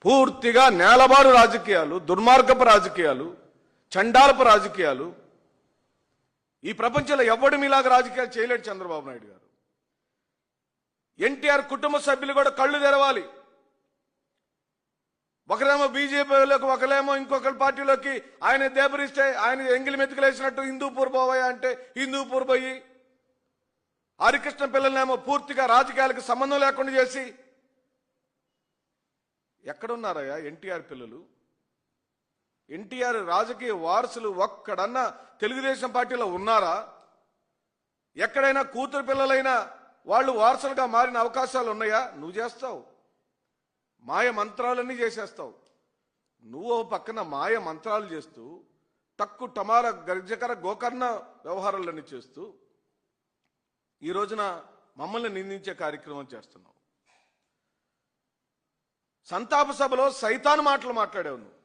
పూర్తిగా నేలబారు రాజకీయాలు, దుర్మార్గపు రాజకీయాలు, చండాలపు రాజకీయాలు. ఈ ప్రపంచంలో ఎవడు మీలాగా రాజకీయాలు చేయలేడు చంద్రబాబు నాయుడు గారు. ఎన్టీఆర్ కుటుంబ సభ్యులు కూడా కళ్ళు తెరవాలి. ఒకరేమో బీజేపీలోకి, ఒకరేమో ఇంకొకరి పార్టీలోకి ఆయన దేబరిస్తే ఆయన ఎంగిలి మెతుకులేసినట్టు హిందూపూర్ పోవయ్యా అంటే హిందూపూర్ పోయి, హరికృష్ణ పిల్లలనేమో పూర్తిగా రాజకీయాలకు సంబంధం లేకుండా చేసి, ఎక్కడున్నారయ్యా ఎన్టీఆర్ పిల్లలు? ఎన్టీఆర్ రాజకీయ వారసులు ఒక్కడన్నా తెలుగుదేశం పార్టీలో ఉన్నారా? ఎక్కడైనా కూతురు పిల్లలైనా వాళ్ళు వారసులుగా మారిన అవకాశాలు ఉన్నాయా? నువ్వు చేస్తావు, మాయ మంత్రాలన్నీ చేసేస్తావు. నువ్వు పక్కన మాయ మంత్రాలు చేస్తూ, టక్కు టమార గర్జకర గోకర్ణ వ్యవహారాలన్నీ చేస్తూ ఈ రోజున మమ్మల్ని నిందించే కార్యక్రమం చేస్తున్నావు. సంతాప సభలో సైతాన్ మాటలు మాట్లాడావు నువ్వు.